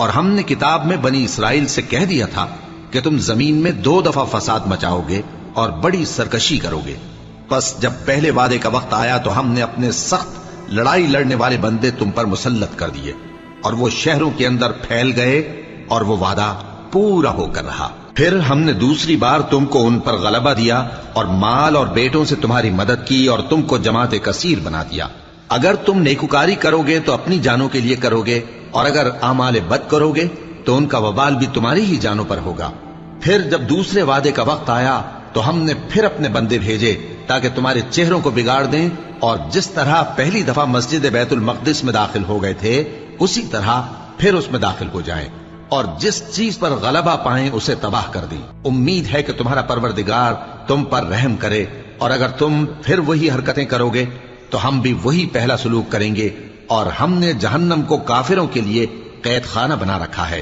اور ہم نے کتاب میں بنی اسرائیل سے کہہ دیا تھا کہ تم زمین میں 2 دفعہ فساد مچاؤ گے اور بڑی سرکشی کرو گے. پس جب پہلے وعدے کا وقت آیا تو ہم نے اپنے سخت لڑائی لڑنے والے بندے تم پر مسلط کر دیے اور وہ شہروں کے اندر پھیل گئے اور وہ وعدہ پورا ہو کر رہا. پھر ہم نے دوسری بار تم کو ان پر غلبہ دیا اور مال اور بیٹوں سے تمہاری مدد کی اور تم کو جماعت کثیر بنا دیا. اگر تم نیکوکاری کرو گے تو اپنی جانوں کے لیے کرو گے اور اگر اعمال بد کرو گے تو ان کا وبال بھی تمہاری ہی جانوں پر ہوگا. پھر جب دوسرے وعدے کا وقت آیا تو ہم نے پھر اپنے بندے بھیجے تاکہ تمہارے چہروں کو بگاڑ دیں اور جس طرح پہلی دفعہ مسجد بیت المقدس میں داخل ہو گئے تھے اسی طرح پھر اس میں داخل ہو جائیں اور جس چیز پر غلبہ پائیں اسے تباہ کر دیں. امید ہے کہ تمہارا پروردگار تم پر رحم کرے اور اگر تم پھر وہی حرکتیں کرو گے تو ہم بھی وہی پہلا سلوک کریں گے اور ہم نے جہنم کو کافروں کے لیے قید خانہ بنا رکھا ہے.